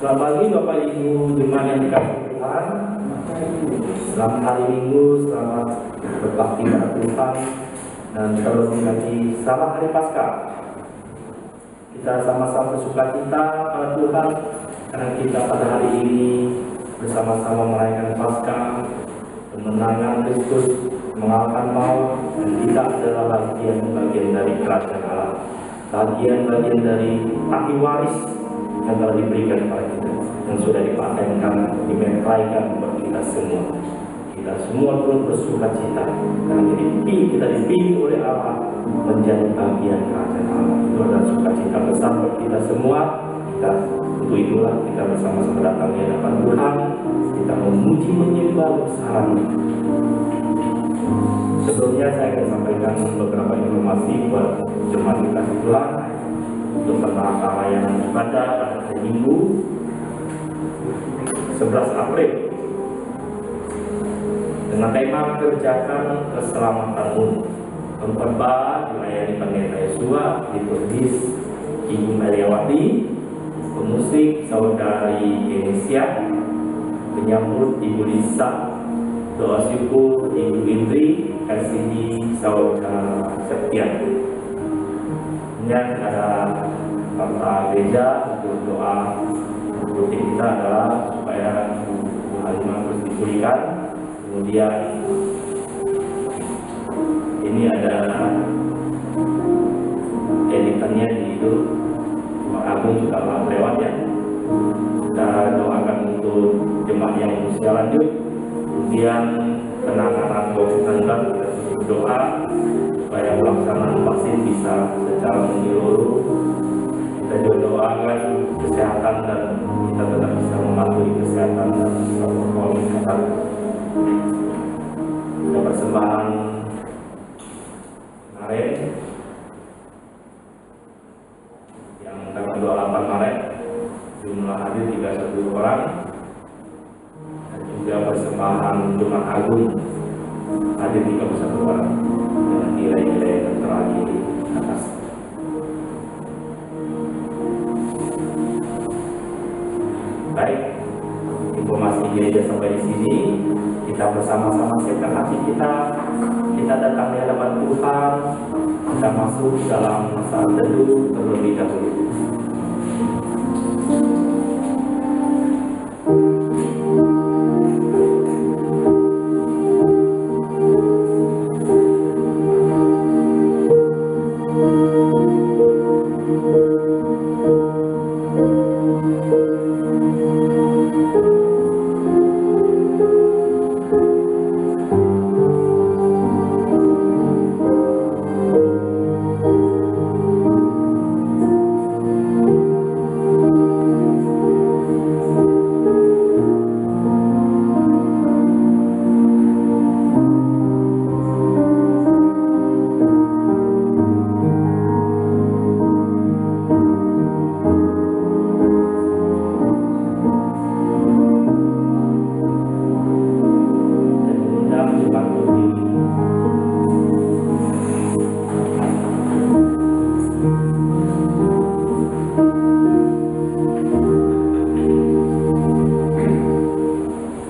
Selamat pagi Bapak Ibu jemaat yang dikasihi Tuhan. Selamat hari Minggu, selamat berbakti pada Tuhan, dan terlebih lagi selamat hari Paskah. Kita sama-sama bersukacita pada Tuhan karena kita pada hari ini bersama-sama merayakan Paskah, kemenangan Kristus mengalahkan maut, dan kita adalah bagian dari kerajaan Allah, bagian dari ahli waris yang telah diberikan kepada kita, yang sudah dipatenkan, dimeteraikan buat kita semua. Kita semua perlu bersukacita karena kita dipilih oleh Allah menjadi bagian kerajaan Allah. Itu adalah sukacita besar buat kita semua. Untuk itulah kita bersama-sama datang di hadapan Tuhan. Kita memuji menyembah bersama-sama. Sebelumnya saya akan sampaikan beberapa informasi buat jemaat dikasih Tuhan untuk penata layanan ibadah pada hari Minggu 11 April dengan tema kerjakan keselamatanmu. Pengkhotbah dilayani Pendeta Yesua, ditulis Ibu Meliawati, pemusik Saudari Indonesia, penyambut Ibu Lisa, doa syukur Ibu Indri, LCD Saudara Septian. Kemudian ada Bapak Gereja untuk doa rutin kita adalah supaya Bu Halimah terus dipulihkan. Kemudian ini ada editannya di itu Pak Agung juga lewat ya. Kita doakan untuk jemaat yang usia lanjut. Kemudian penanganan COVID-19 kita berdoa supaya pelaksanaan vaksin bisa secara menyeluruh. Kita juga doakan kesehatan dan kita tetap bisa mematuhi kesehatan dan protokol kesehatan. Ada persembahan kemarin yang tanggal 28 Maret, jumlah hadir 31 orang, dan juga persembahan Jumat Agung hadir 31 orang dengan nilai-nilai yang tertera di atas. Baik, informasi gereja sampai di sini. Kita bersama-sama siapkan hati kita datang di hadapan Tuhan, kita masuk dalam masa teduh terlebih dahulu.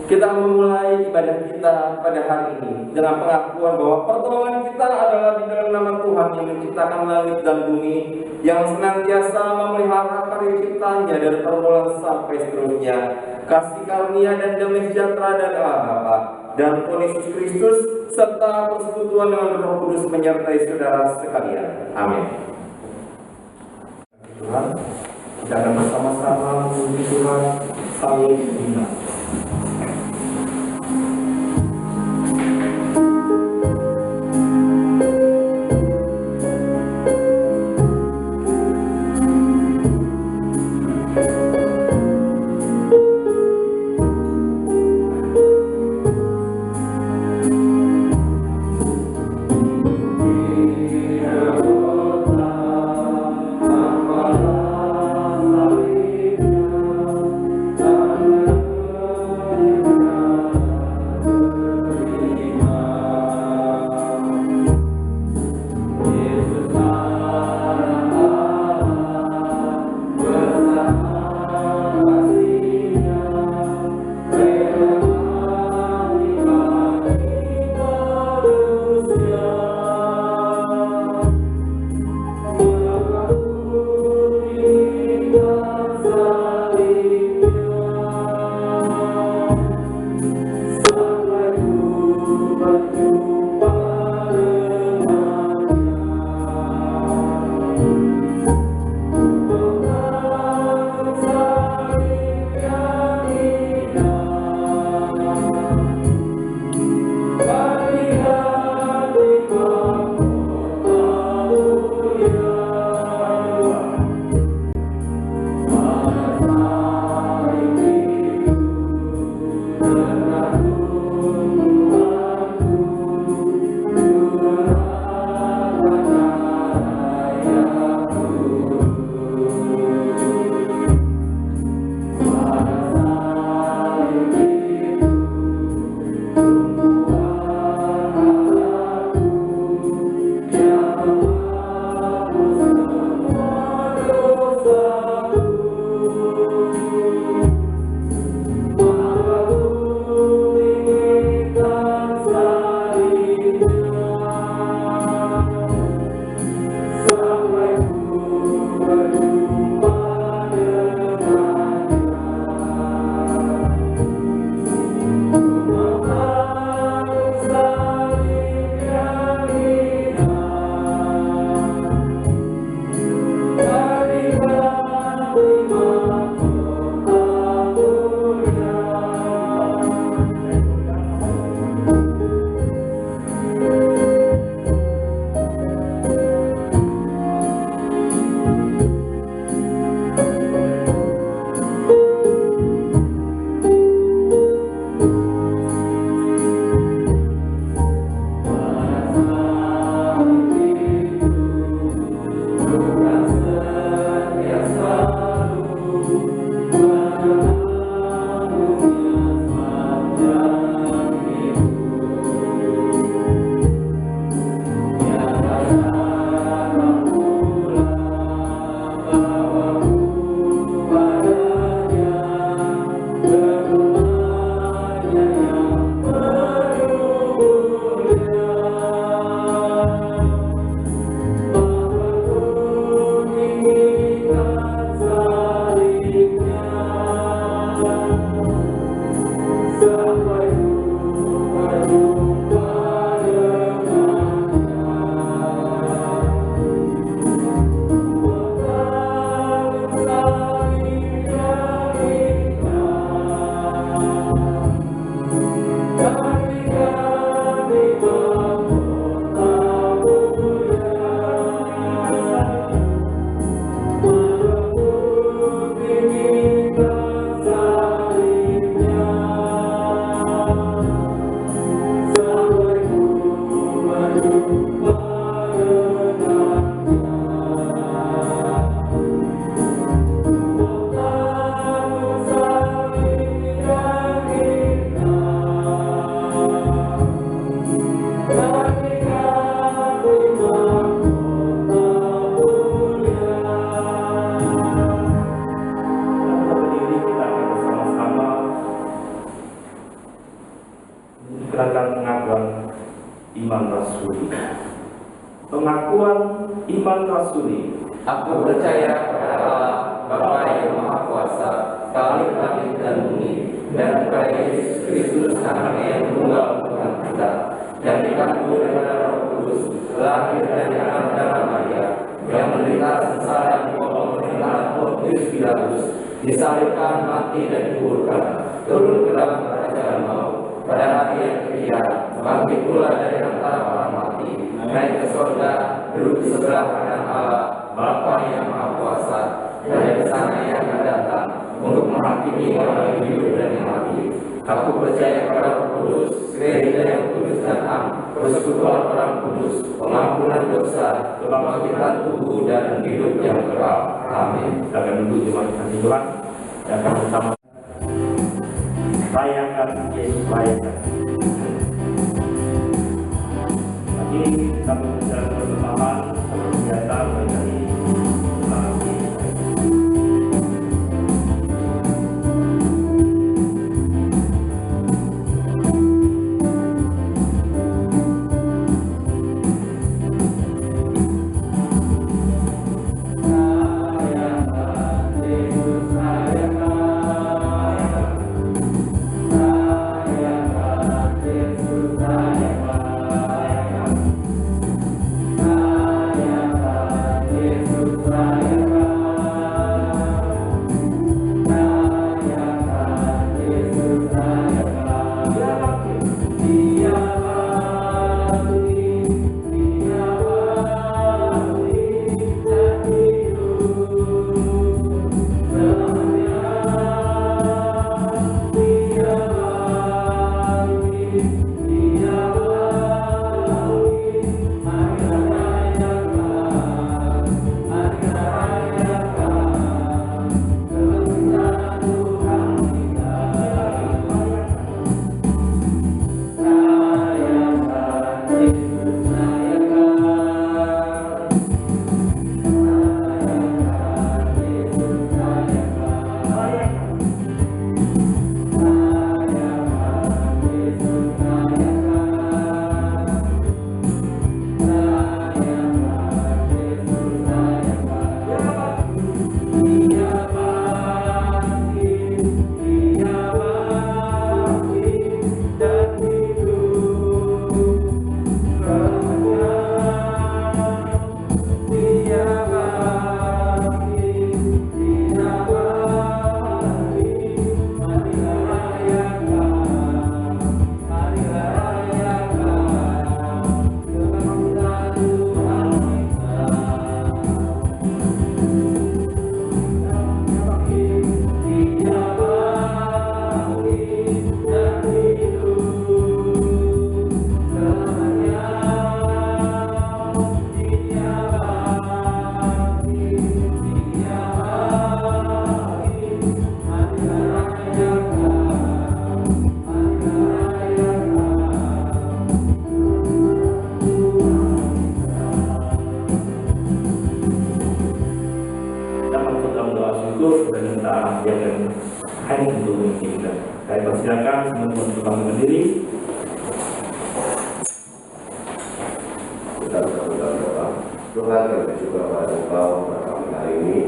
Kita memulai ibadah kita pada hari ini dengan pengakuan bahwa pertolongan kita adalah di dalam nama Tuhan yang menciptakan langit dan bumi, yang senantiasa memelihara karya ciptanya dari permulaan sampai seterusnya. Kasih karunia dan damai sejahtera dari Allah Bapa dan Tuhan Yesus Kristus serta persekutuan dengan Roh Kudus menyertai saudara sekalian. Amin. Tuhan, kita akan bersama-sama memuji Tuhan sambil menghina. rasuli. Pengakuan iman rasuli. Aku percaya kepada Allah, Bapa yang Maha Kuasa, Khalik langit dan bumi, dan kepada Yesus Kristus Anaknya yang tunggal Tuhan kita, yang dikandung daripada Roh Kudus, lahir dari anak darah Maria, yang menderita sengsara di bawah pemerintahan Pontius Pilatus, disalibkan, mati dan dikuburkan, turun ke dalam kerajaan maut, pada hari yang ketiga bangkit pula dari antara orang mati, naik ke surga, duduk di sebelah kanan Allah, Bapa yang Maha Kuasa, dan dari sana yang akan datang untuk menghakimi orang yang hidup dan yang mati. Aku percaya kepada Roh Kudus, gereja yang kudus dan am, persekutuan orang kudus, pengampunan dosa, kebangkitan tubuh dan hidup yang kekal. Amin. Kita akan duduk jemaat kasih Tuhan dan akan bersama rayakan Yesus rayakan. Lagi kita berbicara persembahan sebelum datang dari silakan teman-teman berbangun berdiri. Kita berdoa. Tuhan, kami bersyukur kepada Engkau pada kami hari ini.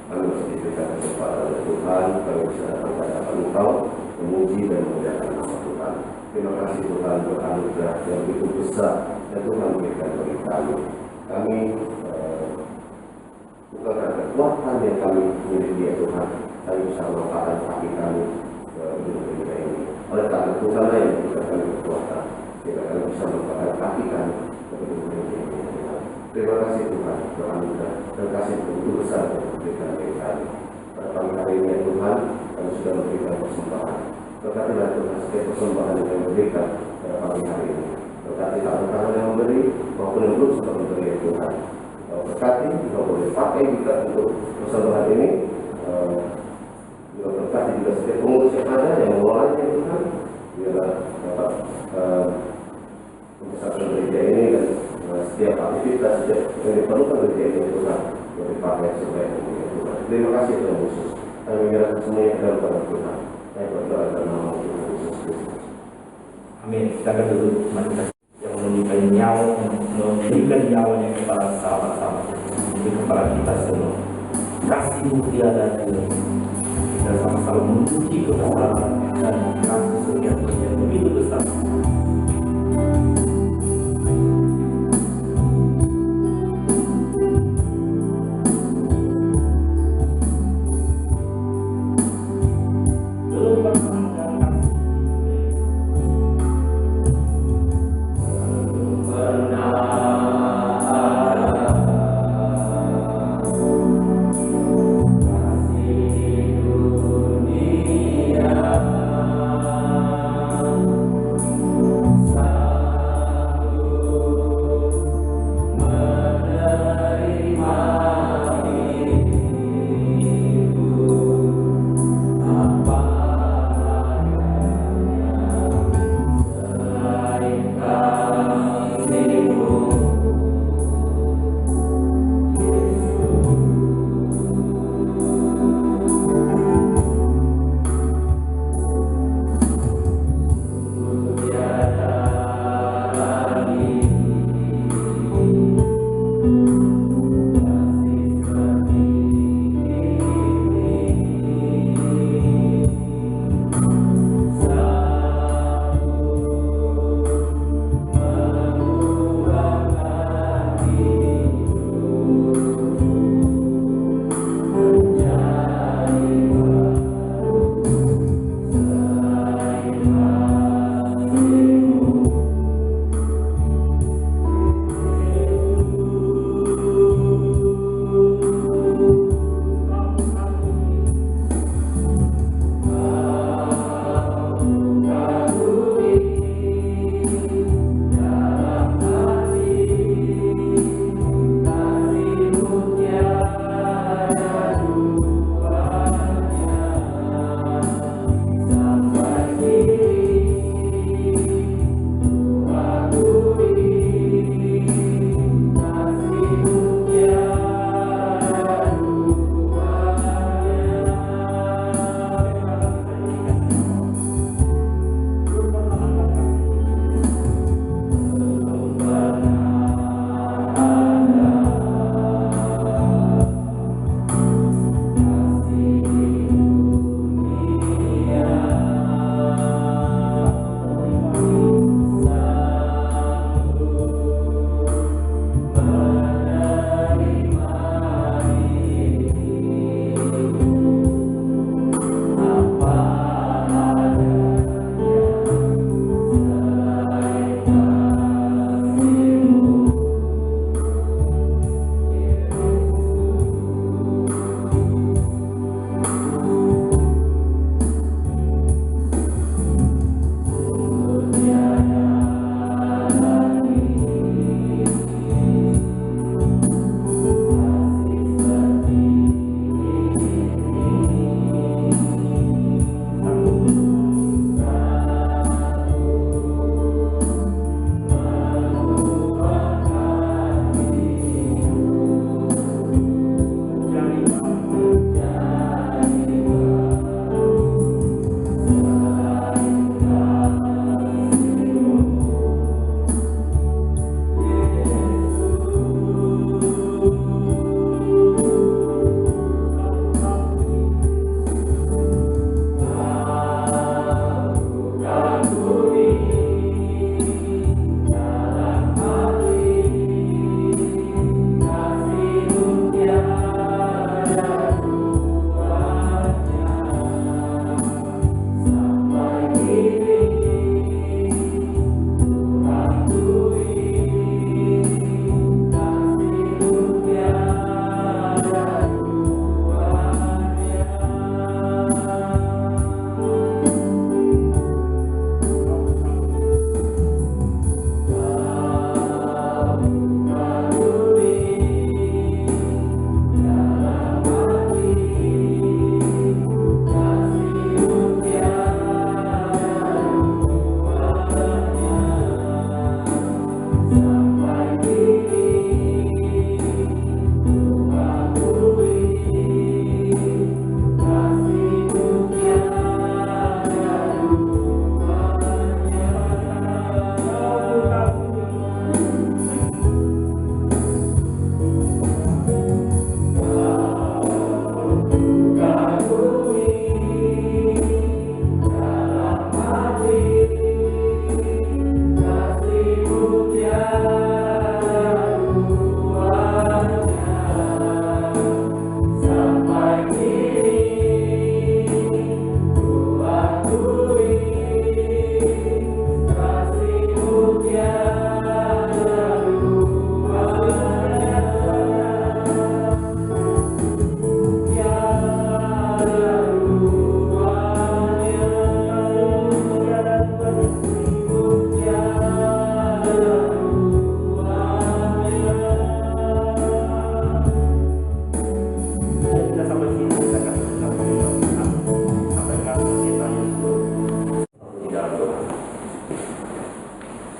Kami masih diberikan kesempatan oleh Tuhan, kami bisa datang kepada Engkau, memuji dan memuliakan nama Tuhan. Terima kasih Tuhan untuk anugerah yang begitu besar yang Tuhan berikan bagi kami. Kami bukan karena kekuatan yang kami miliki ya Tuhan, kami bisa melangkahkan kaki kami ke dunia ini. Oleh karena Tuhan yang memberikan kami kekuatan, kita akan bisa melangkahkan kaki kami ke dunia ini. Terima kasih Tuhan untuk anugerah dan kasih begitu besar yang diberikan bagi kami. Pada pagi hari ini ya Tuhan, kami sudah memberikan persembahan. Berkatilah Tuhan setiap persembahan yang kami berikan pada pagi hari ini. Berkatilah tangan yang memberi maupun yang belum sempat memberi ya Tuhan. Berkati juga boleh pakai juga untuk persembahan ini. Juga berkati juga setiap pengurus yang ada yang mengelolanya ya Tuhan. Biarlah dapat membesarkan gereja ini dan setiap aktivitas yang diperlukan gereja ini ya Tuhan boleh dipakai sebaik mungkin ya Tuhan. Terima kasih Tuhan Yesus. Kami menyerahkan semuanya ke dalam tangan Tuhan. Saya berdoa dalam nama Tuhan Yesus Kristus. Amin. Kita akan duduk yang menunjukkan memberikan nyawanya kepada sahabat-sahabat, itu kepada kita semua. Kasih-Mu tiada tira. Kita sama-sama memuji kebesaran dan kasih setia-Mu yang begitu besar. Belum pernah ada Kasih dunia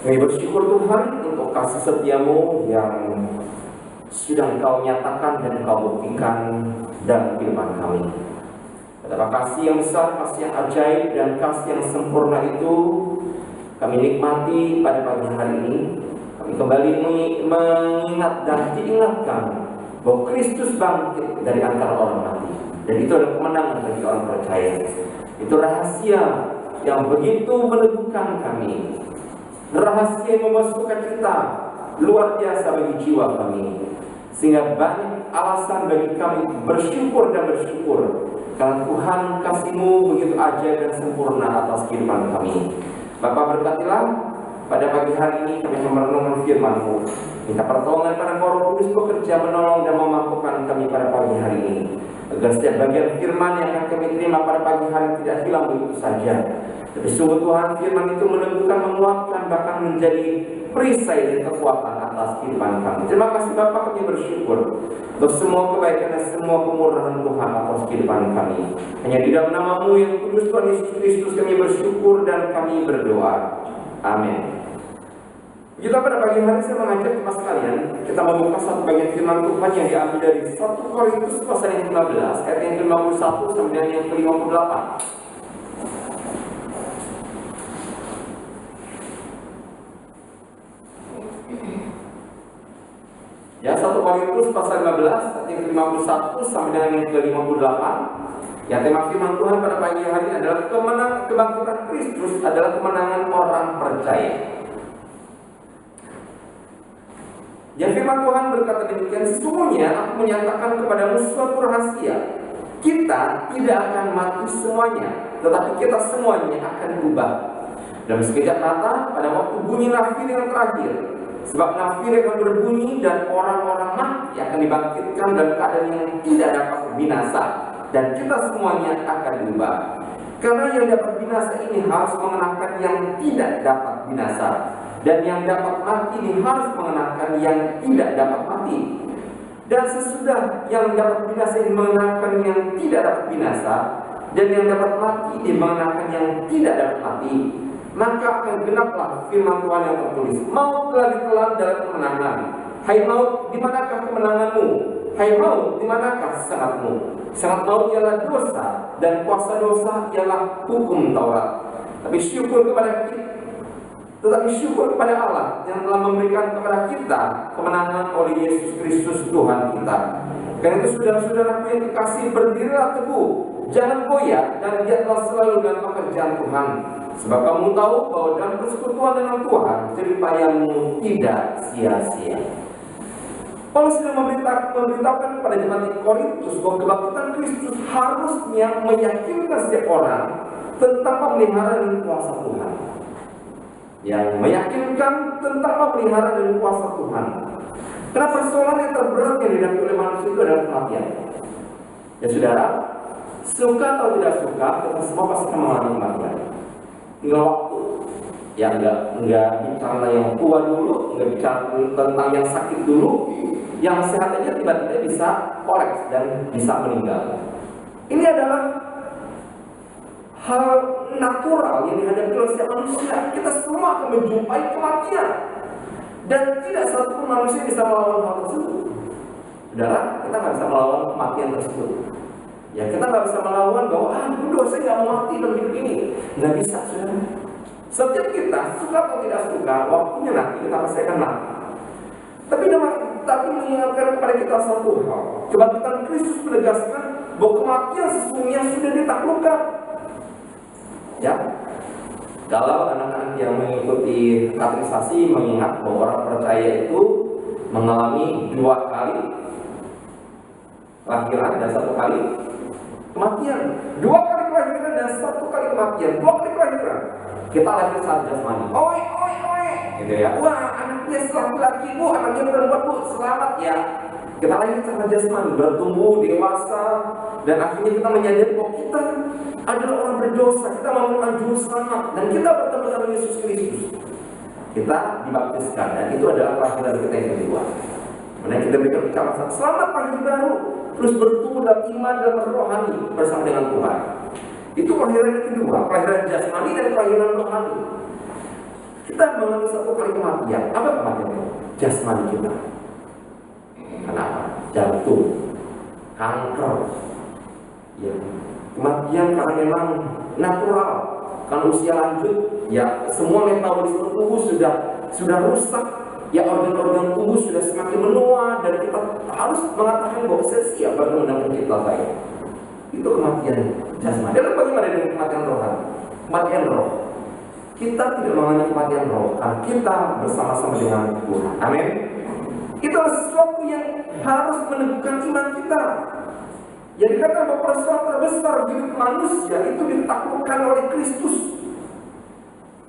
Kami bersyukur Tuhan untuk kasih setiamu yang sudah Engkau nyatakan dan Engkau buktikan dalam firman kami. Betapa kasih yang besar, kasih yang ajaib, dan kasih yang sempurna itu kami nikmati pada pagi hari ini. Kami kembali mengingat dan diingatkan bahwa Kristus bangkit dari antara orang mati, dan itu adalah kemenangan bagi orang percaya. Itu rahasia yang begitu meneguhkan kami, rahasia yang membawa sukacita luar biasa bagi jiwa kami, sehingga banyak alasan bagi kami bersyukur dan bersyukur karena Tuhan kasih-Mu begitu ajaib dan sempurna atas kehidupan kami. Bapa, berkatilah pada pagi hari ini kami merenungkan firman-Mu. Minta pertolongan pada Roh Kudus bekerja menolong dan memampukan kami pada pagi hari ini, agar setiap bagian firman yang akan kami terima pada pagi hari tidak hilang begitu saja, tapi sungguh Tuhan firman itu meneguhkan, menguatkan, bahkan menjadi perisai dan kekuatan atas kehidupan kami. Terima kasih Bapa, kami bersyukur untuk semua kebaikan dan semua kemurahan Tuhan atas kehidupan kami. Hanya di dalam nama-Mu yang kudus Tuhan Yesus Kristus kami bersyukur dan kami berdoa. Amin. Kita pada pagi hari saya mengajak kita sekalian, kita membuka satu bagian firman Tuhan yang diambil dari 1 Korintus pasal yang 15 ayat yang ke-51 sampai yang ke-58. Ya, 1 Korintus pasal 15 ayat yang ke-51 sampai dengan yang ke-58. Ya, tema firman Tuhan pada pagi hari ini adalah kebangkitan Kristus adalah kemenangan orang percaya. Ya, firman Tuhan berkata demikian, sesungguhnya aku menyatakan kepadamu suatu rahasia. Kita tidak akan mati semuanya, tetapi kita semuanya akan berubah. Dalam sekejap mata, pada waktu bunyi nafir yang terakhir. Sebab nafir akan berbunyi dan orang-orang mati akan dibangkitkan dalam keadaan yang tidak dapat binasa. Dan kita semuanya akan berubah. Karena yang dapat binasa ini harus mengenakan yang tidak dapat binasa, dan yang dapat mati ini harus mengenakan yang tidak dapat mati. Dan sesudah yang dapat binasa ini mengenakan yang tidak dapat binasa, dan yang dapat mati ini mengenakan yang tidak dapat mati, maka akan genaplah firman Tuhan yang tertulis, maut telah ditelan dalam kemenangan. Hai maut, di manakah kemenanganmu? Hai maut, di manakah sengatmu? Sengat maut ialah dosa, dan kuasa dosa ialah hukum Taurat. Tetapi syukur kepada Allah yang telah memberikan kepada kita kemenangan oleh Yesus Kristus Tuhan kita. Karena itu saudara-saudaraku yang kekasih, berdirilah teguh, jangan goyah, dan giatlah selalu dalam pekerjaan Tuhan. Sebab kamu tahu bahwa dalam persekutuan dengan Tuhan jeripayahmu tidak sia-sia. Paulus sedang memberitahukan kepada jemaat di Korintus bahwa kebangkitan Kristus harus meyakinkan setiap orang tentang pemeliharaan dan kuasa Tuhan. Yang meyakinkan tentang pemeliharaan dan kuasa Tuhan. Karena persoalan yang terberat yang dihadapi oleh manusia itu adalah kematian. Ya saudara, suka atau tidak suka, kita semua pasti akan mengalami kematian. Tinggal waktu. Ya enggak bicara yang tua dulu, enggak bicara tentang yang sakit dulu, yang sehat aja tiba-tiba bisa kolaps dan bisa meninggal. Ini adalah hal natural yang dihadapi oleh setiap manusia. Kita semua akan menjumpai kematian, dan tidak satu pun manusia bisa melawan hal tersebut. Saudara, kita nggak bisa melawan kematian tersebut. Ya, kita nggak bisa melawan bahwa dosa nggak mau mati dalam hidup ini. Nggak bisa, saudara. Setiap kita suka atau tidak suka, waktunya nanti kita pasti akan mati. Tapi mengingatkan kepada kita satu hal, kebangkitan Kristus menegaskan bahwa kematian sesungguhnya sudah ditaklukkan. Ya, kalau anak-anak yang mengikuti katekisasi mengingat bahwa orang percaya itu mengalami 2 kali kelahiran dan 1 kali kematian. 2 kali kelahiran dan 1 kali kematian. 2 kali kelahiran. Kita lahir saat jasmani, oi, gitu ya. Wah, anaknya laki-laki bu, anaknya perempuan bu, selamat ya. Kita lahir secara jasmani, bertumbuh, dewasa, dan akhirnya kita menyadari bahwa kita adalah orang berdosa, kita memerlukan juru selamat, dan kita bertemu dengan Yesus Kristus. Kita dibaptiskan, dan itu adalah kelahiran kita yang kedua. Kemudian kita berikan ucapan selamat pagi baru, terus bertumbuh dalam iman dan rohani bersama dengan Tuhan. Itu kelahiran yang kedua, kelahiran jasmani dan kelahiran rohani. Kita mengalami satu kali kematian. Apa kematian itu? Jasmani kita. Kenapa? Jantung, kanker. Ya, kematian karena memang natural. Karena usia lanjut, ya semua metabolisme tubuh sudah rusak. Ya organ-organ tubuh sudah semakin menua dan kita harus mengatakan bahwa saya siap bertemu dengan pencipta saya. Itu kematian jasmani. Lalu bagaimana dengan kematian rohani? Kematian roh. Kita tidak mengalami kematian roh karena kita bersama-sama dengan Tuhan. Amin. Itu adalah sesuatu yang harus meneguhkan iman kita. Yang dikatakan bahwa persoalan terbesar di hidup manusia itu ditaklukkan oleh Kristus.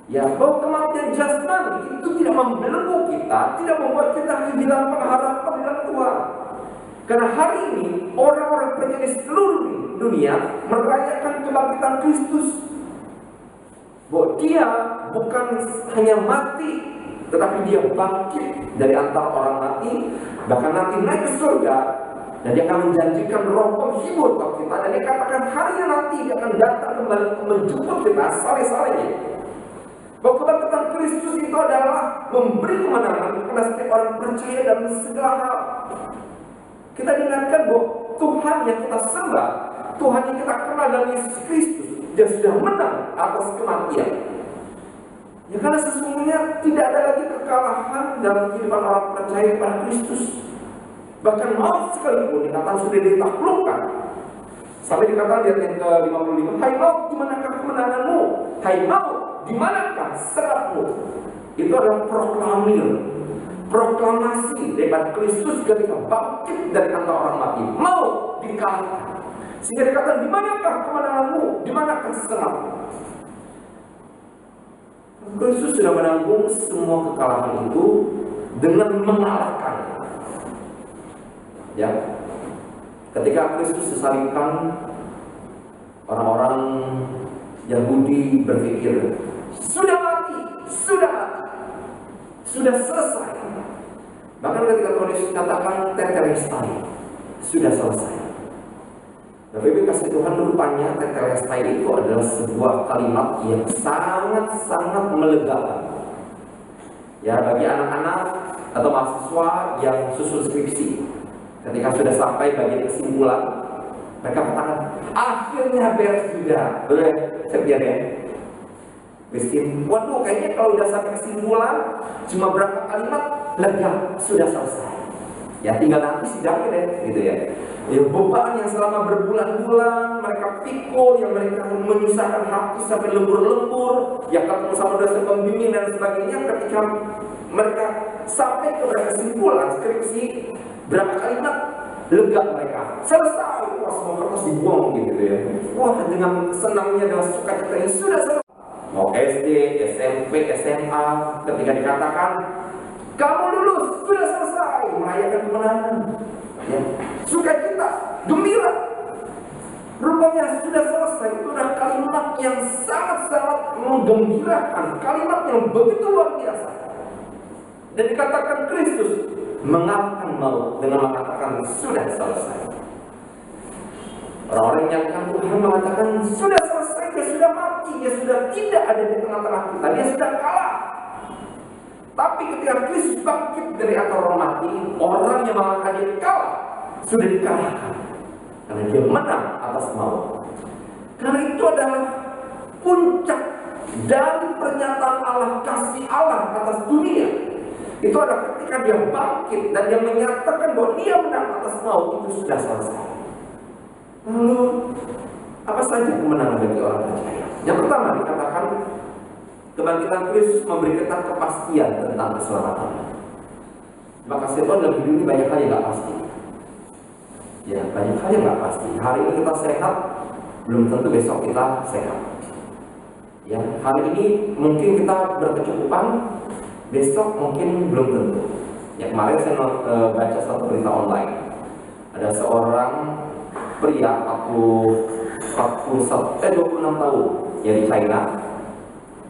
Ya, bahwa kematian jasmani itu tidak membelenggu kita, tidak membuat kita kehilangan pengharapan dalam Tuhan. Karena hari ini orang-orang percaya di seluruh dunia merayakan kebangkitan Kristus. Bahwa dia bukan hanya mati, tetapi dia bangkit dari antara orang mati, bahkan nanti naik ke surga, dan dia akan menjanjikan roh penghibur bagi kita. Dan dia katakan harinya nanti dia akan datang kembali menjemput kita sore-sorenya. Bahwa kebangkitan Kristus itu adalah memberi kemenangan kepada setiap orang percaya dalam segala hal. Kita diingatkan bahwa Tuhan yang kita sembah, Tuhan yang kita kenal dalam Yesus Kristus, dia sudah menang atas kematian. Ya, karena sesungguhnya tidak ada lagi kekalahan dalam kehidupan orang percaya pada Kristus. Bahkan maut sekalipun dikatakan sudah ditaklukkan. Sampai dikatakan di ayat yang ke-55, hai maut, di manakah kemenanganmu? Hai maut, di manakah seratmu? Itu adalah proklamasi daripada Kristus ketika bangkit dari antara orang mati. Maut dikalahkan. Sehingga dikatakan, di manakah kemenanganmu? Di manakah seratmu? Kristus sudah menanggung semua kekalahan itu dengan mengalahkan. Ya, ketika Kristus disalibkan, orang-orang Yahudi berpikir sudah mati, sudah selesai. Bahkan ketika Tuhan Yesus katakan tetelestai, sudah selesai. Tapi kasih Tuhan, rupanya tetelestai itu adalah sebuah kalimat yang sangat-sangat melegakan. Ya, bagi anak-anak atau mahasiswa yang susun skripsi, ketika sudah sampai bagian kesimpulan, mereka katakan, akhirnya beres juga. Boleh sekian ya. Miskin, waduh, kayaknya kalau udah sampai kesimpulan, cuma berapa kalimat, lega, sudah selesai. Ya tinggal nanti sidangnya deh, gitu ya. Ya, beban yang selama berbulan-bulan mereka pikul, yang mereka menyusahkan hati sampai lembur-lembur, yang ketemu sama dosen pembimbing dan sebagainya, ketika mereka sampai ke kesimpulan skripsi, berapa kalimat, lega mereka, selesai, wah semua kertas dibuang gitu ya. Wah, dengan senangnya, dengan sukacita ini sudah selesai. Mau SD, SMP, SMA, ketika dikatakan kamu lulus, sudah selesai, merayakan kemenangan. Ya, sukacita, gembira. Rupanya sudah selesai. Itu adalah kalimat yang sangat-sangat menggembirakan, kalimat yang begitu luar biasa. Dan dikatakan Kristus mengalahkan maut dengan mengatakan sudah selesai. Orang-orang yang menyangka Tuhan mengatakan sudah selesai, dia sudah mati, dia sudah tidak ada di tengah-tengah kita, dia sudah kalah. Tapi ketika Kristus bangkit dari antara orang mati, orang yang mengatakan dia kalah sudah dikalahkan karena dia menang atas maut. Karena itu adalah puncak dari pernyataan Allah, kasih Allah atas dunia. Itu adalah ketika dia bangkit dan dia menyatakan bahwa dia menang atas maut, itu sudah selesai. Lalu apa saja kemenangan bagi orang percaya? Yang pertama dikatakan kebangkitan Kristus memberi kita kepastian tentang keselamatan. Maka setan dalam hidup ini banyak hal yang nggak pasti. Ya, banyak hal yang nggak pasti. Hari ini kita sehat, belum tentu besok kita sehat. Ya, hari ini mungkin kita berkecukupan, besok mungkin belum tentu. Ya, kemarin saya baca satu berita online. Ada seorang pria 26 tahun ya di China.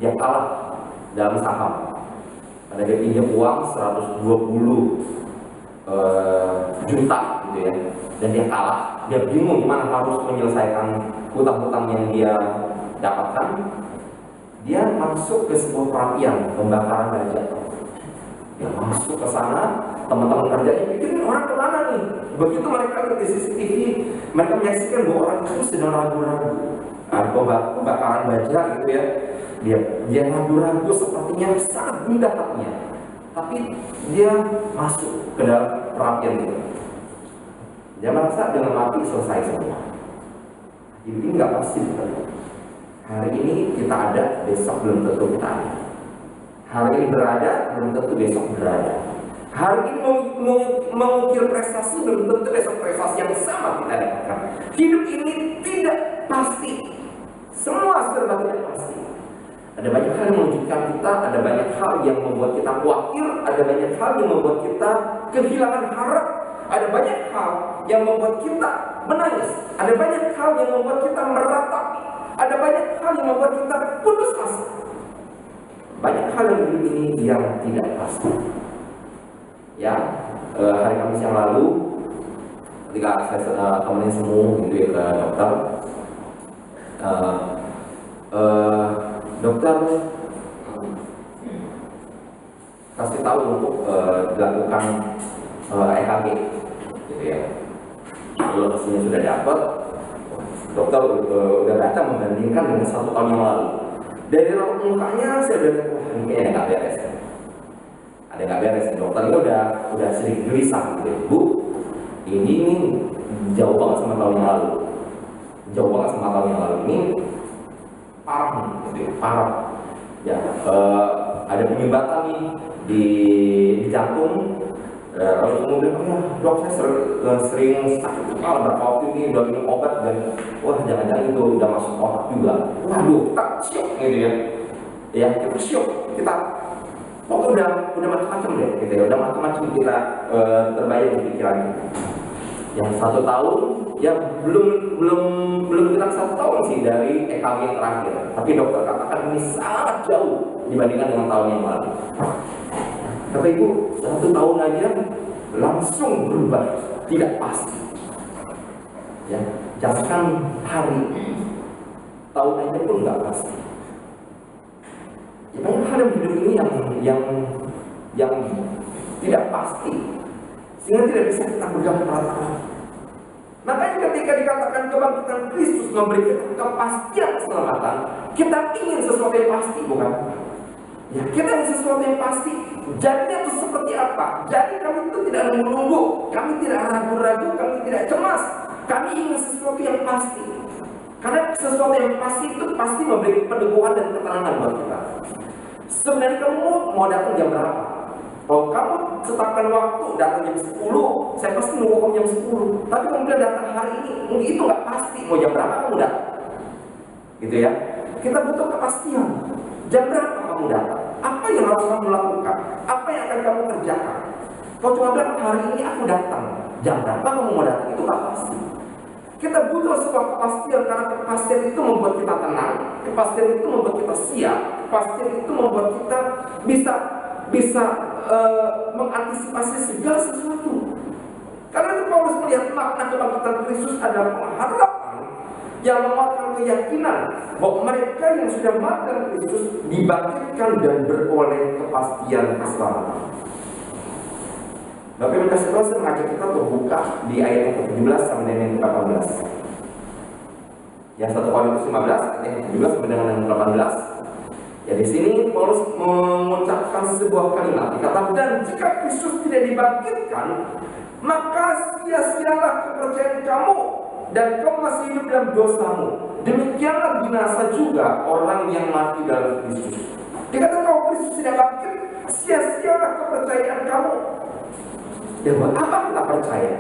Dia kalah dalam saham. Karena dia pinjam uang 120 juta gitu ya. Dan dia kalah. Dia bingung gimana harus menyelesaikan hutang-hutang yang dia dapatkan. dia masuk ke sebuah perapian pembakaran baja. Dia masuk ke sana, teman-teman kerjanya pikirin orang kemana nih. Begitu mereka lihat di CCTV, mereka menyaksikan bahwa orang itu sedang ragu-ragu. Pembakaran baja gitu ya. Dia ragu-ragu, sepertinya sangat gundah hatinya. Tapi dia masuk ke dalam perapian itu. Dia merasa dengan mati selesai semua. Ini nggak pasti betul. Hari ini kita ada, besok belum tentu kita ada. Hari ini berada, belum tentu besok berada. Hari ini mengukir prestasi, belum tentu besok prestasi yang sama kita dapatkan. Hidup ini tidak pasti. Semua serba tidak pasti. Ada banyak hal yang mengejutkan kita, ada banyak hal yang membuat kita khawatir, ada banyak hal yang membuat kita kehilangan harap, ada banyak hal yang membuat kita menangis, ada banyak hal yang membuat kita meratapi, ada banyak hal yang membuat kita putus asa. Banyak hal yang hidup ini yang tidak pasti. Ya, hari Kamis yang lalu, ketika saya temenin semua gitu ya ke dokter, dokter kasih tahu untuk dilakukan EKG, gitu ya. Kalau hasilnya sudah dapat, dokter udah datang membandingkan dengan 1 tahun yang lalu. Dari raut mukanya saya udah lihat, wah ini kayaknya nggak beres. Ada nggak beres. Dokter itu udah sedikit gelisah gitu, Bu. Ini jauh banget sama tahun yang lalu. Jauh banget sama tahun yang lalu. Ini parah nih, gitu ya, parah. Ya, ada penyumbatan nih di jantung. Lalu kemudian, oh ya dok, saya sering sakit kepala berapa waktu ini, udah minum obat dan wah jangan-jangan itu udah masuk otak juga. Waduh, kita syok gitu ya. Ya kita syok, kita pokoknya udah macam-macam deh, gitu ya, udah macam-macam kita terbayang di pikiran kita. Yang 1 tahun, ya belum genap 1 tahun sih dari EKG terakhir. Tapi dokter katakan ini sangat jauh dibandingkan dengan tahun yang lalu. Tapi Ibu, 1 tahun aja langsung berubah, tidak pasti. Ya, jangan hari, tahun aja pun nggak pasti. Ya, banyak hal yang hidup ini yang tidak pasti, sehingga tidak bisa kita pegang perasaan. Makanya ketika dikatakan kebangkitan Kristus memberi kita kepastian keselamatan, kita ingin sesuatu yang pasti, bukan? Ya, kita ingin sesuatu yang pasti. Jadinya itu seperti apa? Jadi kami itu tidak menunggu, kami tidak ragu-ragu, kami tidak cemas. Kami ingin sesuatu yang pasti. Karena sesuatu yang pasti itu pasti memberi peneguhan dan ketenangan buat kita. Sebenarnya kamu mau datang jam berapa? Kalau kamu tetapkan waktu datang jam 10, saya pasti nunggu kamu jam 10. Tapi kemudian datang hari ini, mungkin itu nggak pasti. Mau jam berapa kamu datang? Gitu ya. Kita butuh kepastian. Jam berapa kamu datang? Apa yang harus kamu lakukan? Apa yang akan kamu kerjakan? Kalau cuma bilang hari ini aku datang, jam berapa kamu mau datang? Itu nggak pasti. Kita butuh sebuah kepastian, karena kepastian itu membuat kita tenang, kepastian itu membuat kita siap, kepastian itu membuat kita bisa mengantisipasi segala sesuatu. Karena itu Paulus melihat makna kebangkitan Kristus adalah pengharapan yang menguatkan keyakinan bahwa mereka yang sudah mati dalam Kristus dibangkitkan dan beroleh kepastian keselamatan. Bapak Ibu kasih tahu, saya mengajak kita untuk buka di ayat yang ke-17 sampai dengan yang ke-18. Yang 1 Korintus 15 ayat yang ke-17 sampai dengan yang ke-18. Ya, di sini Paulus mengucapkan sebuah kalimat, dikatakan, dan jika Kristus tidak dibangkitkan, maka sia-sialah kepercayaan kamu dan kamu masih hidup dalam dosamu. Demikianlah binasa juga orang yang mati dalam Kristus. Dikatakan kalau Kristus tidak bangkit, sia-sialah kepercayaan kamu. Ya, buat apa kita percaya?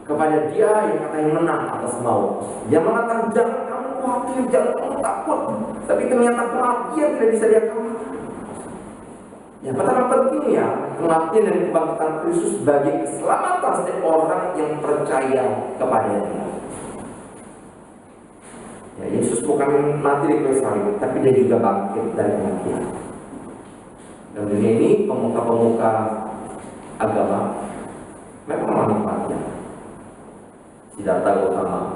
Kepada Dia yang katanya menang atas maut, yang mengatakan jangan kamu khawatir, jangan kamu takut, tapi ternyata kematian tidak bisa dia kalahkan. Yang pertama pentingnya kematian dan kebangkitan Kristus bagi keselamatan setiap orang yang percaya kepada Dia. Ya, Yesus bukan mati di kayu salib, tapi Dia juga bangkit dari kematian. Dan dunia ini pemuka-pemuka agama memang menikmatinya. Siddhartha Gautama,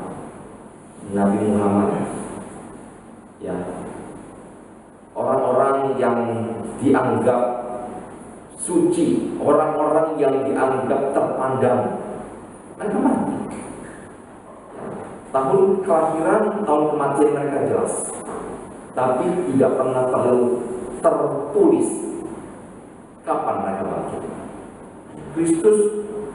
Nabi Muhammad, ya, dianggap suci, orang-orang yang dianggap terpandang, mereka mati. Tahun kelahiran, tahun kematian mereka jelas, tapi tidak pernah tertulis kapan mereka bangkit. Kristus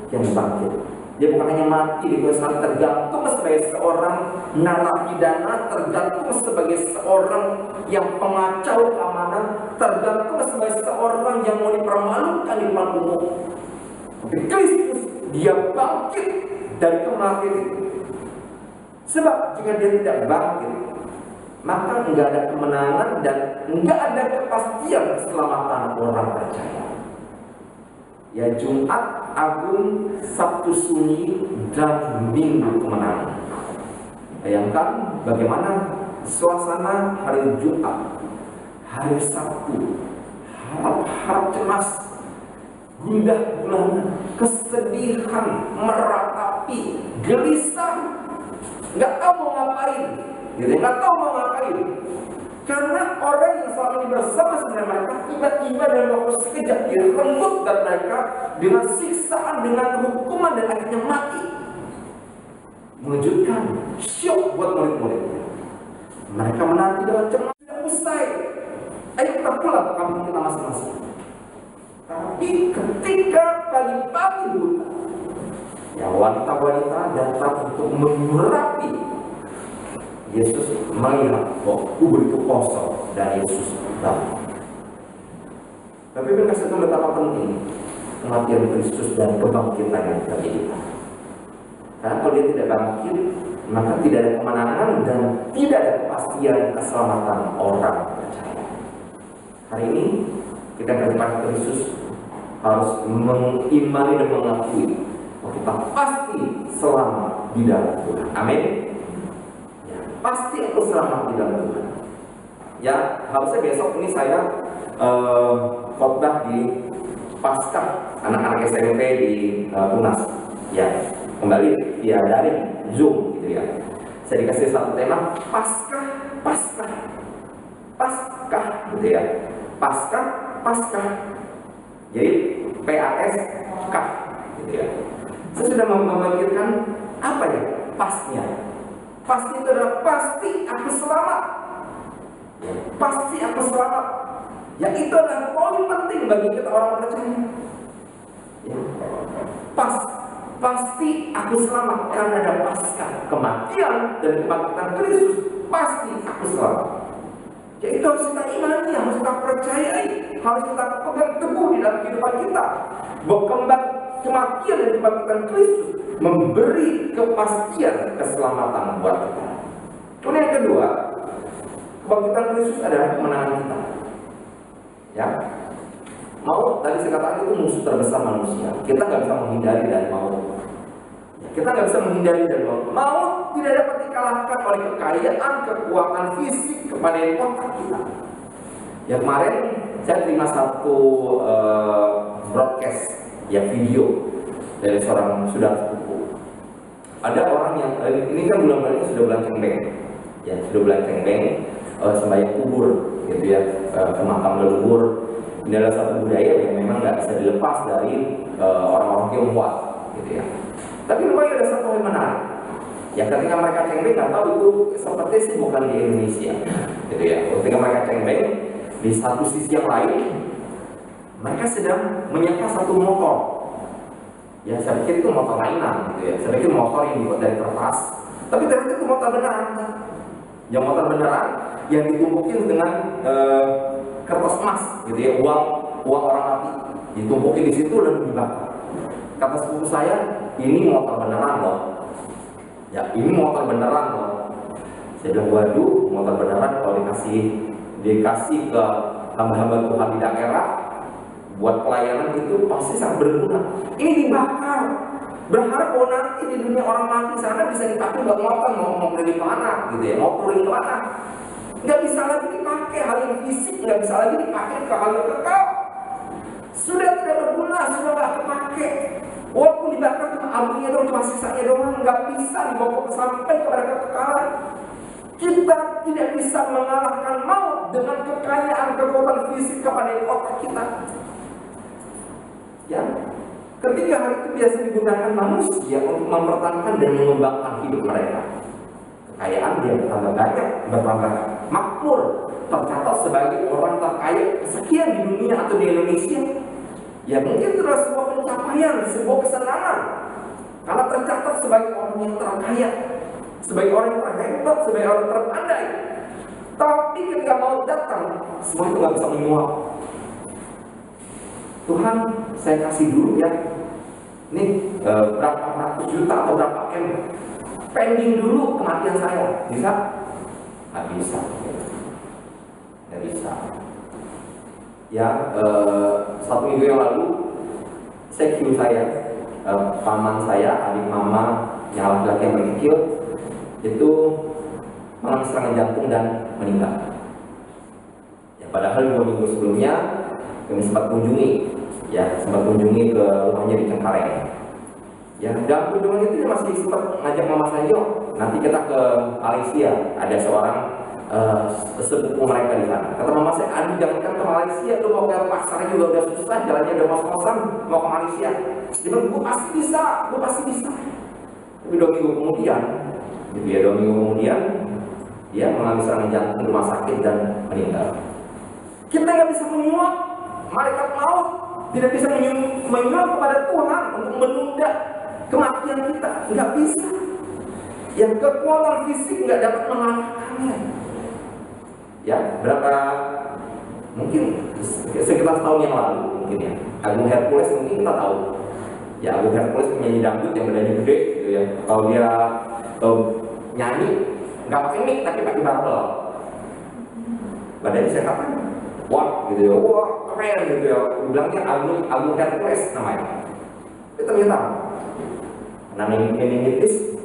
yang bangkit. Dia bukan hanya mati di kayu salib, tergantung sebagai seorang narapidana, tergantung sebagai seorang yang pengacau keamanan, tergantung sebagai seorang yang mau dipermalukan di depan umum. Tapi Kristus, dia bangkit dari kematian itu. Sebab jika dia tidak bangkit, maka enggak ada kemenangan dan enggak ada kepastian keselamatan orang percaya. Ya, Jumat Agung, Sabtu Sunyi, dan Minggu Kemenangan. Bayangkan bagaimana suasana hari Jumat, hari Sabtu, harap cemas, gundah gulana, kesedihan meratapi, gelisah, nggak tahu mau ngapain, nggak tahu mau ngapain. Karena orang yang selama ini bersama mereka tiba-tiba dalam waktu sekejap direnggut dan mereka dengan siksaan, dengan hukuman dan akhirnya mati. Mengejutkan, syok buat murid-murid. Mereka menanti dengan cemas, tidak usai. Ayo kita pulang ke kampung kita masing-masing. Tapi ketika pagi-pagi buta, ya wanita-wanita datang untuk menyurapi. Yesus melihat bahwa kubur itu kosong dan Yesus datang. Tapi berkasih itu betapa penting kematian Kristus dan kebangkitan bagi kita. Karena kalau dia tidak bangkit, maka tidak ada kemenangan dan tidak ada kepastian keselamatan orang percaya. Hari ini kita ke depan Kristus harus mengimani dan mengakui bahwa kita pasti selamat di dalam Tuhan. Amin. Pasti aku selamat di dalam Tuhan. Ya, harusnya besok ini saya khotbah di Paskah anak-anak SMP di Tunas. Ya, kembali via daring Zoom gitu ya. Saya dikasih satu tema Paskah gitu ya. Paskah. Jadi PASK gitu ya. Saya sudah memikirkan apa ya pasnya. Pasti itu adalah pasti aku selamat. Pasti aku selamat. Ya, itu adalah poin penting bagi kita orang percaya. Ya. Pasti aku selamat karena ada Paskah, kematian dan kebangkitan Kristus. Pasti aku selamat. Ya, itu harus kita imani, harus kita percayai, harus kita pegang teguh di dalam kehidupan kita. Bahwa kematian dan kebangkitan Kristus memberi kepastian keselamatan buat kita. Kemudian yang kedua, kebangkitan Kristus adalah kemenangan kita. Ya, maut tadi saya katakan itu musuh terbesar manusia. Kita nggak bisa menghindari dari maut. Ya, kita nggak bisa menghindari dari maut. Maut tidak dapat dikalahkan oleh kekayaan, kekuatan fisik, kepada otak kita. Ya, kemarin saya terima satu broadcast, ya video dari seorang saudara sepupu. Ada orang yang ini kan bulan-bulan ini sudah bulan Cengbeng, ya sudah bulan Cengbeng, sembahyang kubur, gitu ya, ke makam leluhur. Ini adalah satu budaya yang memang nggak bisa dilepas dari orang-orang Tionghoa, gitu ya. Tapi rupanya ada satu hal menarik. Ya, ketika mereka Cengbeng, nggak tahu itu seperti sih bukan di Indonesia, gitu ya. Ketika mereka Cengbeng, di satu sisi yang lain, mereka sedang menyewa satu motor. Ya, saya pikir itu motor mainan gitu ya. Saya pikir motor yang dibuat dari kertas. Tapi ternyata itu motor beneran. Yang motor beneran yang ditumpukin dengan kertas emas gitu ya, uang orang mati. Ditumpukin di situ dan dibakar. Kata sepupu saya, ini motor beneran loh. Ya, ini motor beneran loh. Saya bilang, waduh, motor beneran kalau dikasih ke hamba-hamba Tuhan di daerah buat pelayanan itu pasti sangat berguna. Ini dibakar, berharap bahwa nanti di dunia orang mati sana bisa dipakai buat motor, mau pergi kemana gitu ya, mau touring kemana. Nggak bisa lagi dipakai hal yang fisik, nggak bisa lagi dipakai ke hal yang kekal. Sudah tidak berguna, sudah nggak kepake. Walaupun dibakar cuma apinya doang, cuma sisanya doang, nggak bisa dibawa sampai kepada kekekalan. Kita tidak bisa mengalahkan maut dengan kekayaan kekuatan fisik kepada otak kita. Ya, ketiga hal itu biasa digunakan manusia untuk mempertahankan dan mengembangkan hidup mereka. Kekayaan dia bertambah banyak, bertambah makmur, tercatat sebagai orang terkaya sekian di dunia atau di Indonesia. Ya mungkin itu adalah sebuah pencapaian, sebuah kesenangan, karena tercatat sebagai orang yang terkaya, sebagai orang yang terhebat, sebagai orang terpandai. Tapi ketika mau datang, semua itu nggak bisa menyuap. Tuhan, saya kasih dulu ya, nih berapa ratus juta atau berapa M, pending dulu kematian saya, bisa? Nggak bisa, nggak bisa. Ya, 1 minggu yang lalu, sekyu saya, paman saya, adik mama, yang laki-laki yang paling kecil, itu mengalami serangan jantung dan meninggal. Ya, padahal 2 minggu sebelumnya kami sempat kunjungi ke rumahnya di Cengkareng. Ya, dalam kunjungan itu dia masih sempat ngajak mama saya, yuk, nanti kita ke Malaysia, ada seorang sepupu mereka di sana. Kata mama saya, aduh jangan ke Malaysia, tuh mau ke pasar juga udah susah, jalannya udah ngos-ngosan, mau ke Malaysia. Dia bilang, gue pasti bisa. Tapi 2 minggu kemudian, dia mengalami serangan jantung di rumah sakit dan meninggal. Kita nggak bisa menyuap malaikat maut, tidak bisa menyuap kepada Tuhan untuk menunda kematian kita, nggak bisa. Yang kekuatan fisik nggak dapat mengalahkannya. Ya, mungkin sekitar tahun yang lalu mungkin ya, Agung Hercules mungkin kita tahu. Ya, Agung Hercules penyanyi dangdut yang badannya gede gitu ya. Kalau dia nyanyi nggak pakai mic tapi pakai barbel, badannya sehat kan? Wah gitu ya, wah keren gitu ya. Bilangnya Agung Hercules namanya. Tapi ternyata meningitis,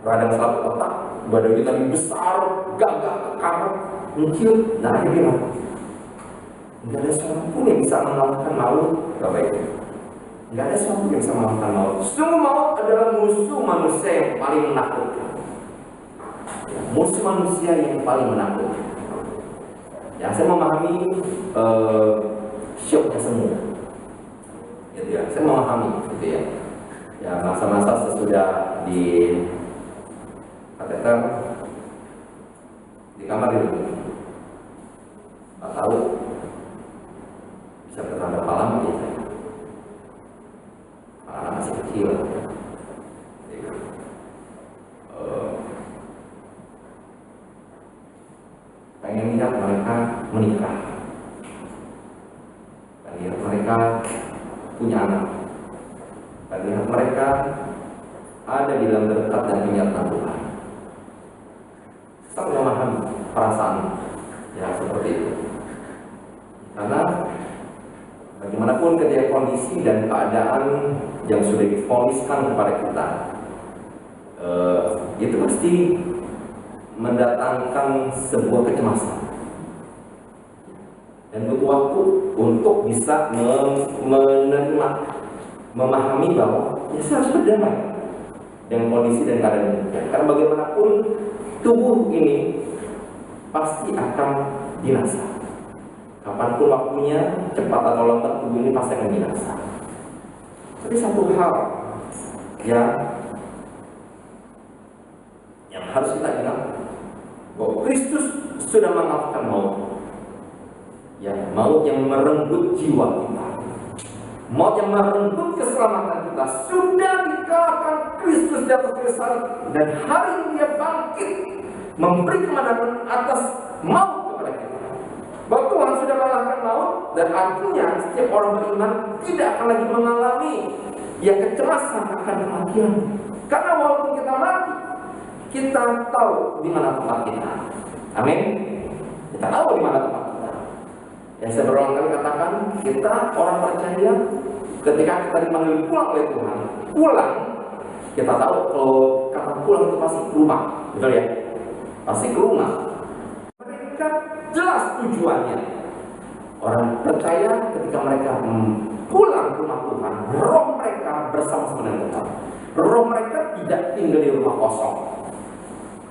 radang selaput otak, badannya tadi besar, gagah, kekar, mungkin, nah akhirnya mati. Nggak ada seorang pun yang bisa mengalahkan maut, Bapak Ibu. Nggak ada seorang pun yang bisa mengalahkan maut. Sungguh maut adalah musuh manusia yang paling menakutkan. Musuh manusia yang paling menakutkan. Ya, saya memahami syoknya semua. Gitu ya, saya memahami, gitu ya. Ya, masa-masa sesudah di kateter di kamar dulu, nggak tahu bisa bertahan berapa lama ya saya. Anak masih kecil. Pengen lihat mereka menikah, pengen lihat mereka punya anak, pengen lihat mereka ada di dalam berkat dan kenyataan Tuhan. Sangat memahami perasaan ya seperti itu. Karena bagaimanapun ketika kondisi dan keadaan yang sudah difoniskan kepada kita, itu pasti mendatangkan sebuah kecemasan dan butuh waktu untuk bisa menerima, memahami bahwa ya saya harus berdamai dengan kondisi dan keadaan ini. Karena bagaimanapun tubuh ini pasti akan binasa. Kapanpun waktunya, cepat atau lambat tubuh ini pasti akan binasa. Tapi satu hal yang harus kita ingat, bahwa Kristus sudah mengalahkan maut. Ya, maut yang merenggut jiwa kita, maut yang merenggut keselamatan kita sudah dikalahkan Kristus di atas kayu salib, dan hari ini Dia bangkit memberi kemenangan atas maut kepada kita. Bahwa Tuhan sudah mengalahkan maut, dan artinya setiap orang beriman tidak akan lagi mengalami kecemasan akan kematian. Karena walaupun kita mati, kita tahu di mana tempat kita. Amin. Kita tahu di mana tempat kita. Yang saya berulang kali katakan, kita orang percaya ketika kita dipanggil pulang oleh Tuhan, pulang, kita tahu kalau kata pulang itu pasti ke rumah, betul ya? Pasti ke rumah. Mereka jelas tujuannya. Orang percaya ketika mereka pulang ke rumah Tuhan, roh mereka bersama-sama dengan Tuhan. Roh mereka tidak tinggal di rumah kosong.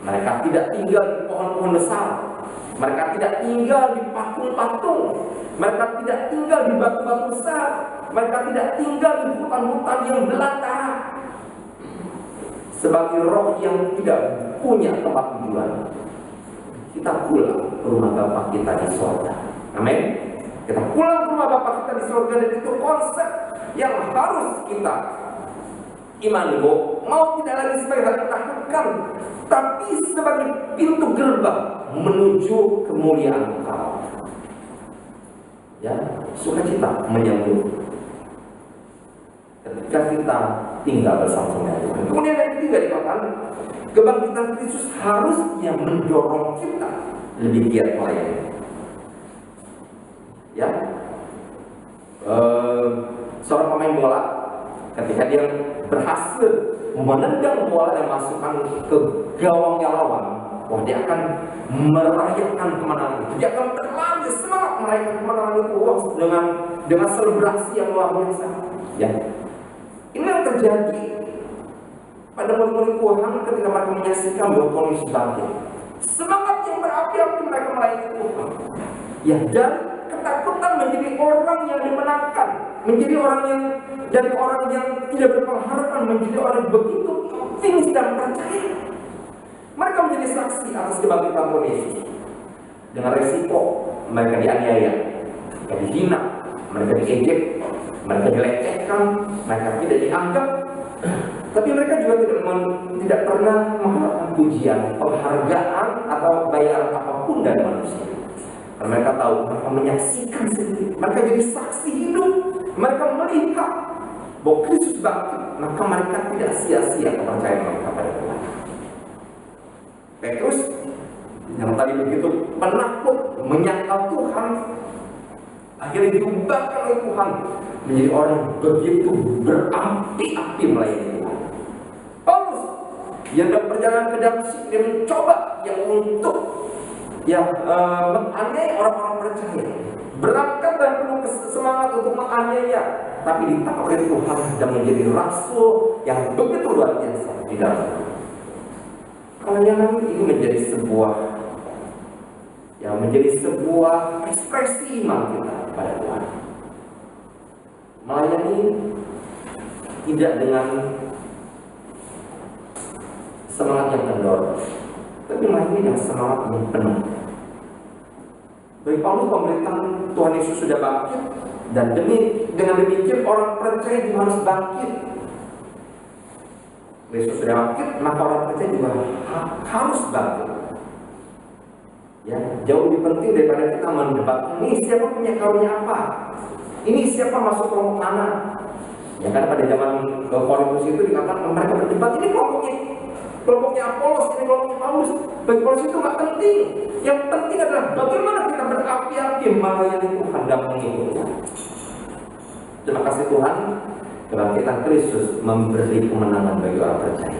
Mereka tidak tinggal di pohon-pohon besar. Mereka tidak tinggal di patung-patung. Mereka tidak tinggal di batu-batu besar. Mereka tidak tinggal di hutan-hutan yang belantara. Sebagai roh yang tidak punya tempat tujuan, kita pulang ke rumah Bapa kita di surga. Amin. Kita pulang ke rumah Bapa kita di surga, dan itu konsep yang harus kita imani. Mau tidak lagi sebagai hal ditakutkan, tapi sebagai pintu gerbang menuju kemuliaan Allah. Ya, sukacita menyambut ketika kita tinggal bersama Tuhan. Kemudian yang ketiga dikatakan, kebangkitan Kristus harusnya mendorong kita lebih giat melayani. Ya, seorang pemain bola ketika dia berhasil menendang bola dan masukkan ke gawangnya lawan, wah, dia akan merayakan kemenangan itu. Dia akan terlalu semangat merayakan kemenangan itu, wah, dengan selebrasi yang luar biasa. Ya, ini yang terjadi pada murid-murid Tuhan ketika mereka menyaksikan bahwa Tuhan Yesus bangkit. Semangat yang berapi-api mereka melayani Tuhan. Ya, dan ketakutan menjadi orang yang dimenangkan, menjadi orang yang dari orang yang tidak berpengharapan menjadi orang yang begitu optimis dan percaya. Mereka menjadi saksi atas kebangkitan Tuhan Yesus. Dengan resiko mereka dianiaya, mereka dihina, mereka diejek, mereka dilecehkan, mereka tidak dianggap. Tapi mereka juga tidak pernah mengharapkan pujian, penghargaan, atau bayaran apapun dari manusia. Karena mereka tahu, mereka menyaksikan sendiri, mereka jadi saksi hidup, mereka melihat bahwa Kristus bangkit, maka mereka tidak sia-sia kepercayaan mereka pada Tuhan. Petrus yang tadi begitu penakut menyangkal Tuhan, akhirnya diubahkan oleh Tuhan menjadi orang yang begitu berapi-api melayani Tuhan. Paulus yang dalam perjalanan ke Damsyik, dia mencoba yang untuk menganiaya orang-orang percaya, berangkat dan penuh semangat untuk menganiaya, tapi ditangkap oleh Tuhan dan menjadi rasul yang begitu luar biasa di dalam. Pelayanan ini menjadi sebuah ekspresi iman kita pada Tuhan. Melayani tidak dengan semangat yang kendor, tapi melayani dengan semangat yang penuh. Bagi Paulus, pemberitaan Tuhan Yesus sudah bangkit, dan dengan demikian orang percaya juga harus bangkit. Yesus sudah bangkit, maka orang percaya juga harus bangkit. Ya, jauh lebih penting daripada kita mendebatkan ini siapa punya karunia apa, ini siapa masuk kelompok mana. Ya, karena pada zaman Korintus itu dikatakan mereka berdebat, ini kelompoknya Apolos, ini kelompoknya Paulus. Bagi Paulus itu nggak penting. Yang penting adalah bagaimana kita berapi-api melayani Tuhan dan mengikutnya. Terima kasih Tuhan, kebangkitan Kristus memberi kemenangan bagi orang percaya.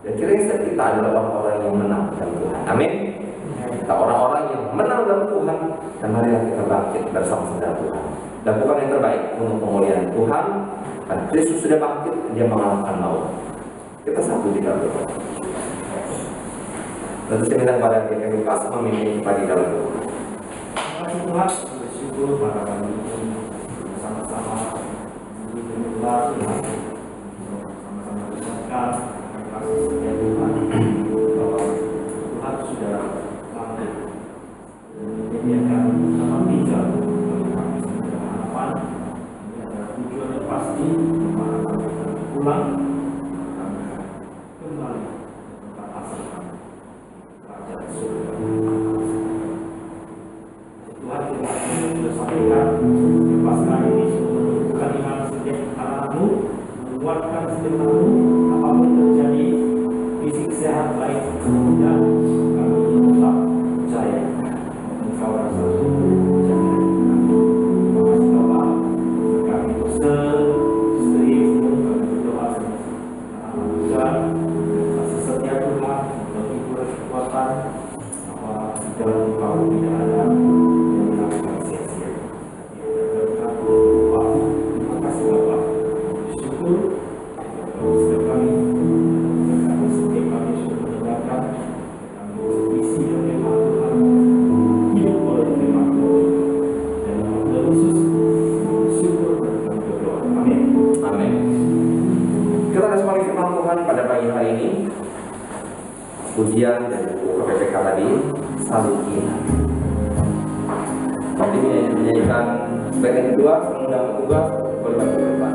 Dan kira-kira kita adalah orang-orang yang menang dalam Tuhan. Amin. Kita orang-orang yang menang dalam Tuhan, dan marilah kita bangkit bersama dengan Tuhan. Lakukan yang terbaik untuk pemulihan Tuhan. Karena Kristus sudah bangkit, Dia mengalahkan maut. Kita satu di dalam Tuhan. Tentu saya minta kepada GKI Lukas memimpin kita di dalam Tuhan. Terima kasih Tuhan, bersyukur pada kami bersama-sama berdoa Tuhan, sama-sama ucapkan terima kasih setia Tuhan bahwa Tuhan sudah bangkit dan menyediakan sama bijak bagi kami sebagai harapan. Ini adalah tujuan yang pasti dimana kami akan pulang, kami akan kembali ke tempat asal kami, kerajaan surga. Tuhan kita sudah sampaikan, lepaskan ini semua, menunjukkan iman setiap anakmu, menguatkan setiap anakmu, apapun terjadi, fisik sehat baik dan kami tetap percaya engkau adalah satu jaminan kami. Terima kasih Bapak, kami istri semua kami berdoa sama Tuhan, kasih setia Tuhan, bagi kekuatan bahwa dalam engkau tidak ada yang melakukan sia-sia. Terima kasih Bapak, bersyukur setiap kami setiap kami sudah mendengarkan pujian dari buku PPK tadi, Salib Indah. Nanti menyanyikan bagian kedua, mengundang petugas berbagi depan.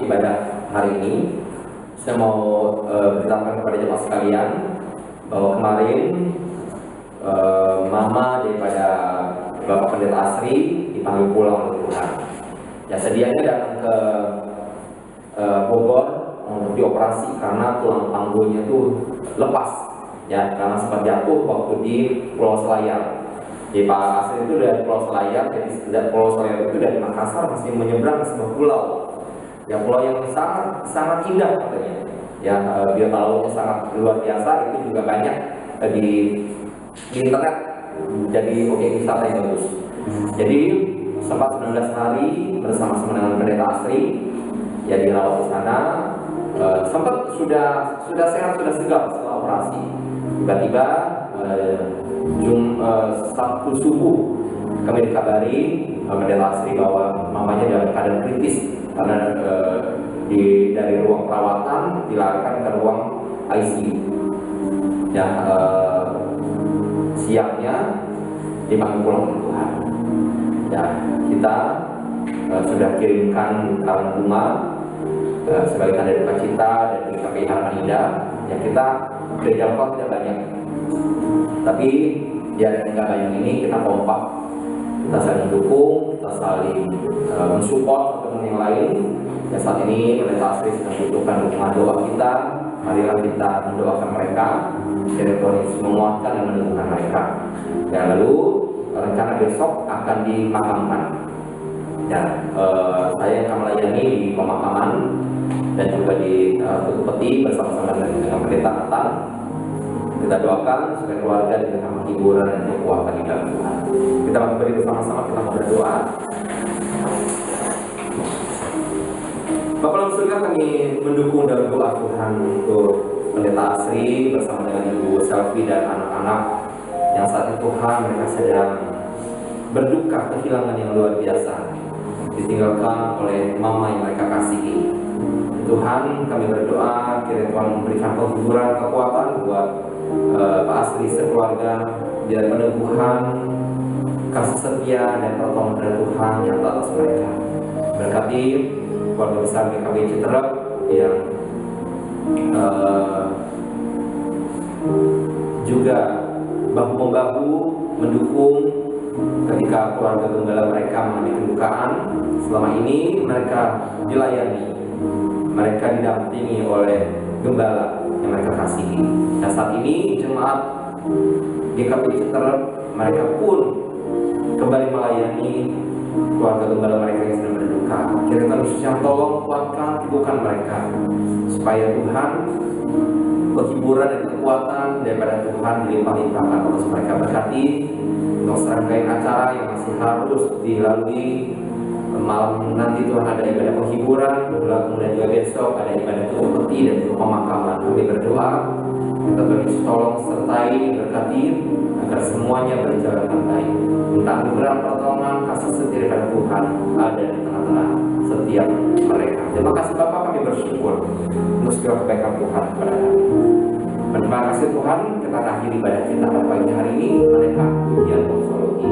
Ibadah hari ini, saya mau beritahukan kepada jemaat sekalian bahwa kemarin mama daripada Bapak Pendeta Asri dipanggil pulang oleh Tuhan. Ya, sedianya datang ke Bogor untuk dioperasi karena tulang panggulnya itu lepas, ya, karena sempat jatuh waktu di Pulau Selayar. Jadi Pak Asri itu dari Pulau Selayar, jadi Pulau Selayar itu dari Makassar masih menyeberang ke sebuah pulau. Ya, pulau yang sangat indah katanya. Ya, biota lautnya sangat luar biasa, itu juga banyak di internet jadi objek wisata yang bagus. Jadi sempat 19 hari bersama-sama dengan Pendeta Asri, ya dirawat di sana. Sempat sudah sehat, sudah segar setelah operasi. Tiba-tiba Sabtu subuh kami dikabari Pendeta Asri bahwa mamanya dalam keadaan kritis karena dari ruang perawatan dilarikan ke ruang ICU. Ya, siangnya dipanggil pulang ke Tuhan. Ya, kita sudah kirimkan kalung bunga sebagai tanda duka cita dari KPI Harapan Indah. Ya, kita gereja lokal tidak banyak, tapi di area yang banyak ini kita kompak, kita saling dukung, kita saling mensupport satu dengan yang lain. Ya, saat ini Pendeta Asri sedang membutuhkan dukungan doa kita. Marilah kita mendoakan mereka, kiranya Tuhan Yesus menguatkan dan meneguhkan mereka. Ya, lalu rencana besok akan dimakamkan. Ya, saya akan melayani di pemakaman dan juga di Tugu Peti bersama-sama dengan Pendeta Nathan. Kita doakan supaya keluarga diberikan hiburan dan kekuatan di dalam Tuhan. Kita beri bersama-sama, kita mau berdoa. Bapak dalam surga, kami mendukung dalam doa Tuhan untuk Pendeta Asri bersama dengan Ibu Selvi dan anak-anak yang saat itu Tuhan mereka sedang berduka kehilangan yang luar biasa, ditinggalkan oleh mama yang mereka kasihi. Tuhan, kami berdoa kiranya Tuhan memberikan penghiburan, kekuatan buat Pak Asri sekeluarga, biar peneguhan kasih setia dan pertolongan dari Tuhan yang atas mereka. Berkati keluarga besar GKB Citerep yang juga bahu-membahu mendukung ketika keluarga gembala mereka mengalami kedukaan. Selama ini mereka dilayani, mereka didampingi oleh gembala yang mereka kasihi. Dan saat ini jemaat GKB Citerep mereka pun kembali melayani keluarga gembala mereka yang sedang berduka. Kiranya Yesus yang tolong kuatkan, teguhkan mereka supaya Tuhan penghiburan dan kekuatan daripada Tuhan dilimpah-limpahkan untuk mereka. Berkati untuk serangkaian acara yang masih harus dilalui. Malam nanti Tuhan ada ibadah penghiburan, kemudian juga besok ada ibadah tutup peti dan tutup pemakaman. Kami berdoa, kita Tuhan tolong sertai, berkati agar semuanya berjalan dengan baik. Minta anugerah pertolongan, kasih setia daripada Tuhan ada di tengah-tengah setiap mereka. Terima kasih Bapak, kami bersyukur untuk segala kebaikan Tuhan kepada kami. Terima kasih Tuhan, kita akhiri ibadah kita pada pagi hari ini menaikkan pujian doxologi.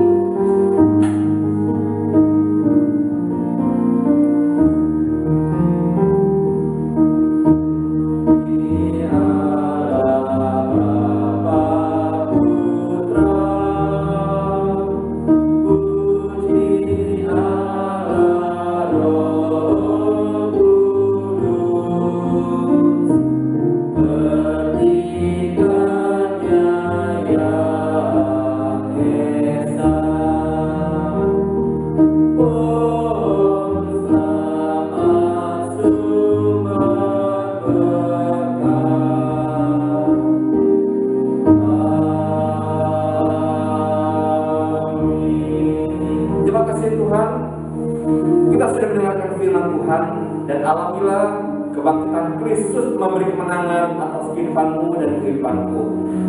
Kebangkitan Kristus memberi kemenangan atas kehidupanmu dan kehidupanku.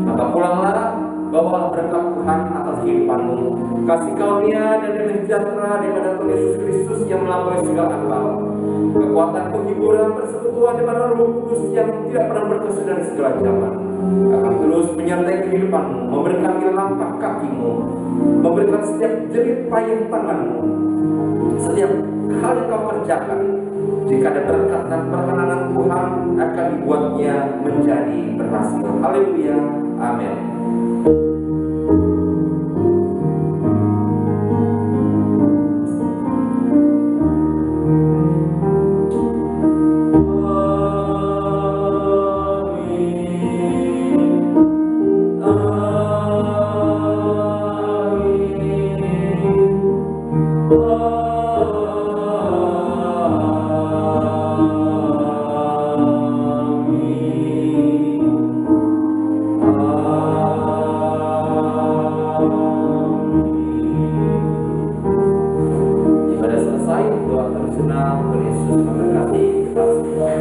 Maka pulanglah, bawalah berkat Tuhan atas kehidupanmu. Kasih karunia dan damai sejahtera daripada Tuhan Yesus Kristus yang melampaui segala akal. Kekuatan penghiburan persekutuan daripada Roh Kudus yang tidak pernah berkesudahan dari segala zaman akan terus menyertai kehidupanmu, memberkati langkah kakimu, memberikan setiap jerit payah tanganmu, setiap hal yang kau kerjakan. Jika ada berkat dan perkenanan Tuhan akan dibuatnya menjadi berhasil. Haleluya, amin. Ibadah selesai, doa tradisional, Yesus memberkati kita semua.